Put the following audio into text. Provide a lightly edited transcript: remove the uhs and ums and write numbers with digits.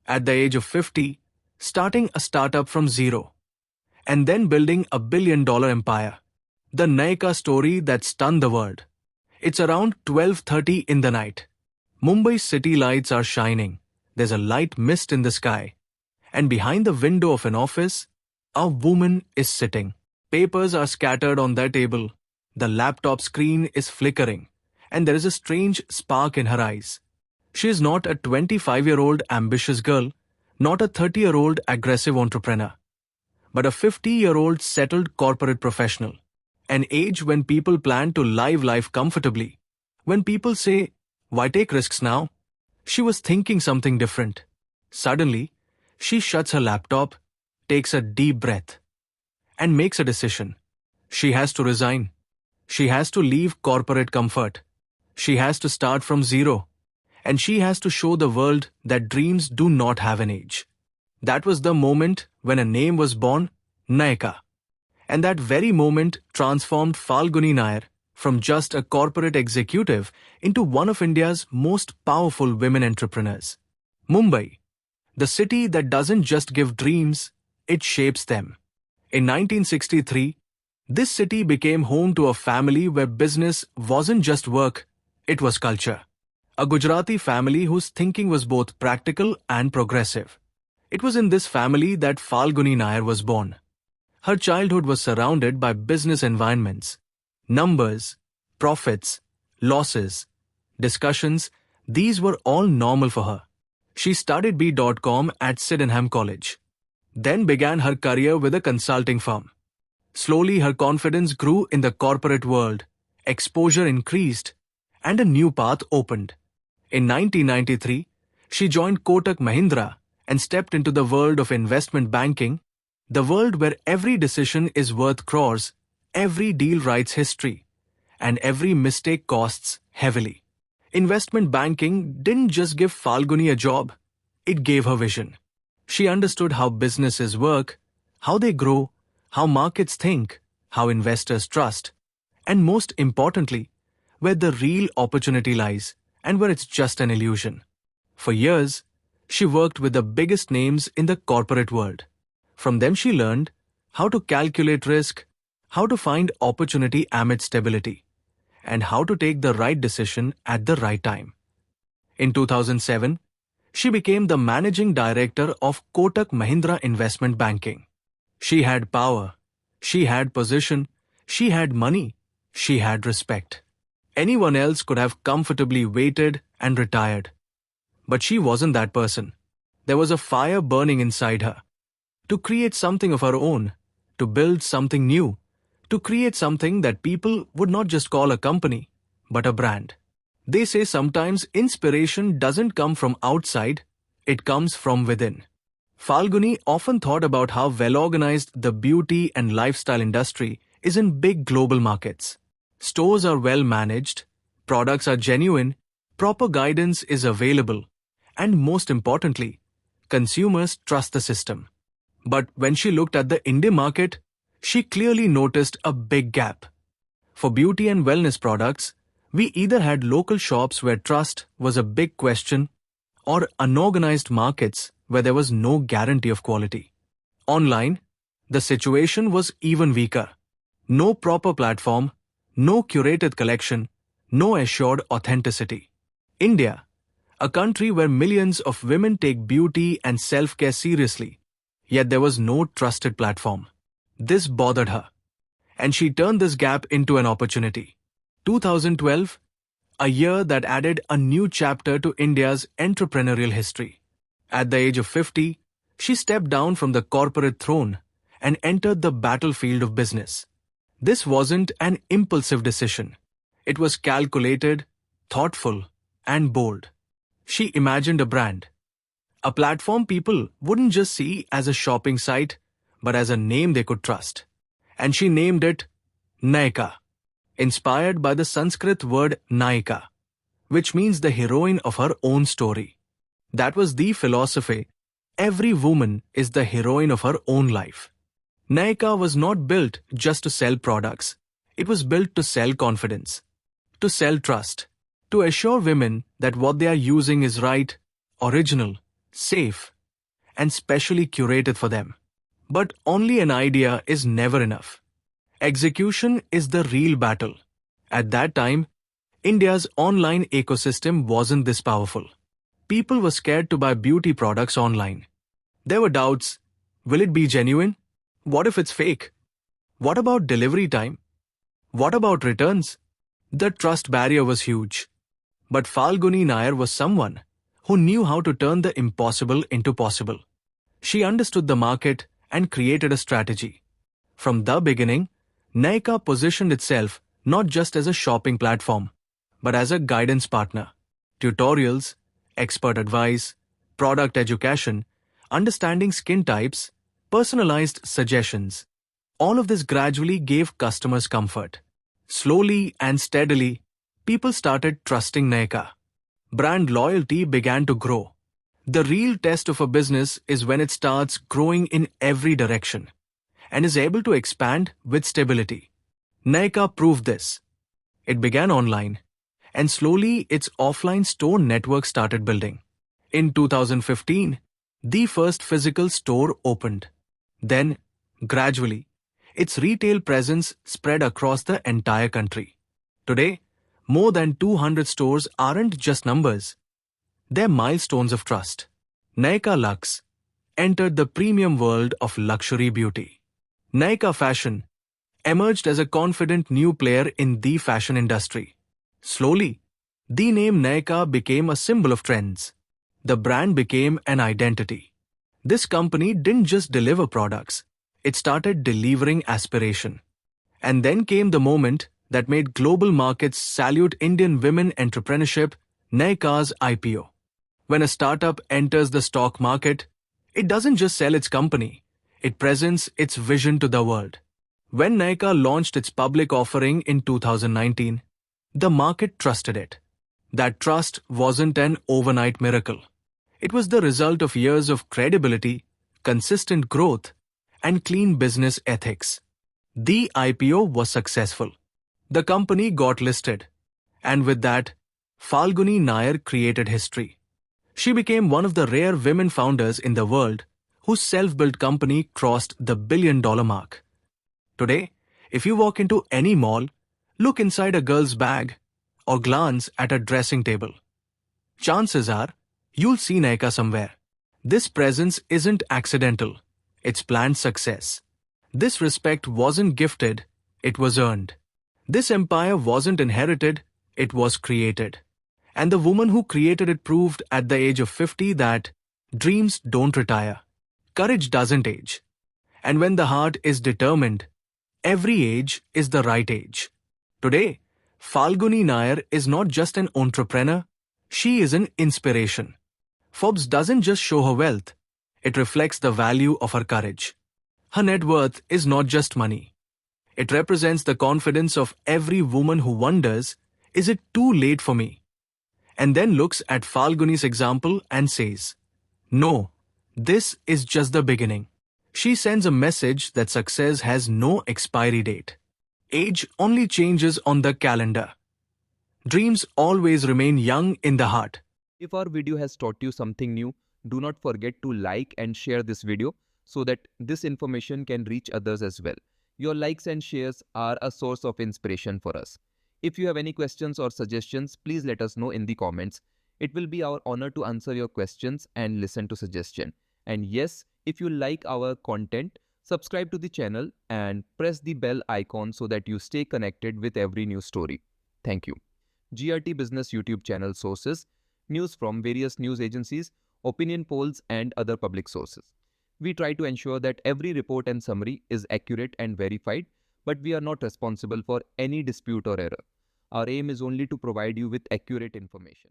At the age of 50, starting a startup from zero, and then building a billion-dollar empire. The Nykaa story that stunned the world. It's around 12:30 in the night. Mumbai's city lights are shining. There's a light mist in the sky. And behind the window of an office, a woman is sitting. Papers are scattered on their table. The laptop screen is flickering, and there is a strange spark in her eyes. She is not a 25-year-old ambitious girl, not a 30-year-old aggressive entrepreneur, but a 50-year-old settled corporate professional. An age when people plan to live life comfortably. When people say, "Why take risks now?" She was thinking something different. Suddenly, she shuts her laptop, takes a deep breath, and makes a decision. She has to resign. She has to leave corporate comfort. She has to start from zero. And she has to show the world that dreams do not have an age. That was the moment when a name was born, Nykaa. And that very moment transformed Falguni Nayar from just a corporate executive into one of India's most powerful women entrepreneurs. Mumbai, the city that doesn't just give dreams, it shapes them. In 1963, this city became home to a family where business wasn't just work, it was culture. A Gujarati family whose thinking was both practical and progressive. It was in this family that Falguni Nayar was born. Her childhood was surrounded by business environments. Numbers, profits, losses, discussions, these were all normal for her. She studied B.Com at Sydenham College. Then began her career with a consulting firm. Slowly her confidence grew in the corporate world, exposure increased, and a new path opened. In 1993, she joined Kotak Mahindra and stepped into the world of investment banking, the world where every decision is worth crores, every deal writes history, and every mistake costs heavily. Investment banking didn't just give Falguni a job, it gave her vision. She understood how businesses work, how they grow, how markets think, how investors trust, and most importantly, where the real opportunity lies and where it's just an illusion. For years, she worked with the biggest names in the corporate world. From them she learned how to calculate risk, how to find opportunity amid stability, and how to take the right decision at the right time. In 2007, she became the managing director of Kotak Mahindra Investment Banking. She had power, she had position, she had money, she had respect. Anyone else could have comfortably waited and retired. But she wasn't that person. There was a fire burning inside her. To create something of her own, to build something new, to create something that people would not just call a company, but a brand. They say sometimes inspiration doesn't come from outside, it comes from within. Falguni often thought about how well-organized the beauty and lifestyle industry is in big global markets. Stores are well managed, products are genuine, proper guidance is available, and most importantly, consumers trust the system. But when she looked at the Indian market, she clearly noticed a big gap. For beauty and wellness products, we either had local shops where trust was a big question or unorganized markets where there was no guarantee of quality. Online, the situation was even weaker. No proper platform, no curated collection, no assured authenticity. India, a country where millions of women take beauty and self-care seriously, yet there was no trusted platform. This bothered her, and she turned this gap into an opportunity. 2012, a year that added a new chapter to India's entrepreneurial history. At the age of 50, she stepped down from the corporate throne and entered the battlefield of business. This wasn't an impulsive decision. It was calculated, thoughtful, and bold. She imagined a brand, a platform people wouldn't just see as a shopping site, but as a name they could trust. And she named it Nykaa, inspired by the Sanskrit word Nayika, which means the heroine of her own story. That was the philosophy. Every woman is the heroine of her own life. Nykaa was not built just to sell products. It was built to sell confidence, to sell trust, to assure women that what they are using is right, original, safe, and specially curated for them. But only an idea is never enough. Execution is the real battle. At that time, India's online ecosystem wasn't this powerful. People were scared to buy beauty products online. There were doubts. Will it be genuine? What if it's fake? What about delivery time? What about returns? The trust barrier was huge. But Falguni Nayar was someone who knew how to turn the impossible into possible. She understood the market and created a strategy. From the beginning, Nykaa positioned itself not just as a shopping platform, but as a guidance partner. Tutorials, expert advice, product education, understanding skin types, personalized suggestions. All of this gradually gave customers comfort. Slowly and steadily, people started trusting Nykaa. Brand loyalty began to grow. The real test of a business is when it starts growing in every direction and is able to expand with stability. Nykaa proved this. It began online, and slowly its offline store network started building. In 2015, the first physical store opened. Then, gradually, its retail presence spread across the entire country. Today, more than 200 stores aren't just numbers. They're milestones of trust. Nykaa Luxe entered the premium world of luxury beauty. Nykaa Fashion emerged as a confident new player in the fashion industry. Slowly, the name Nykaa became a symbol of trends. The brand became an identity. This company didn't just deliver products, it started delivering aspiration. And then came the moment that made global markets salute Indian women entrepreneurship, Nykaa's IPO. When a startup enters the stock market, it doesn't just sell its company, it presents its vision to the world. When Nykaa launched its public offering in 2019, the market trusted it. That trust wasn't an overnight miracle. It was the result of years of credibility, consistent growth, and clean business ethics. The IPO was successful. The company got listed. And with that, Falguni Nayar created history. She became one of the rare women founders in the world whose self-built company crossed the billion-dollar mark. Today, if you walk into any mall, look inside a girl's bag, or glance at a dressing table, chances are you'll see Nykaa somewhere. This presence isn't accidental, it's planned success. This respect wasn't gifted, it was earned. This empire wasn't inherited, it was created. And the woman who created it proved at the age of 50 that dreams don't retire. Courage doesn't age. And when the heart is determined, every age is the right age. Today, Falguni Nayar is not just an entrepreneur, she is an inspiration. Forbes doesn't just show her wealth, it reflects the value of her courage. Her net worth is not just money. It represents the confidence of every woman who wonders, is it too late for me? And then looks at Falguni's example and says, no, this is just the beginning. She sends a message that success has no expiry date. Age only changes on the calendar. Dreams always remain young in the heart. If our video has taught you something new, do not forget to like and share this video so that this information can reach others as well. Your likes and shares are a source of inspiration for us. If you have any questions or suggestions, please let us know in the comments. It will be our honor to answer your questions and listen to suggestions. And yes, if you like our content, subscribe to the channel and press the bell icon so that you stay connected with every new story. Thank you. GRT Business YouTube channel sources, news from various news agencies, opinion polls and other public sources. We try to ensure that every report and summary is accurate and verified, but we are not responsible for any dispute or error. Our aim is only to provide you with accurate information.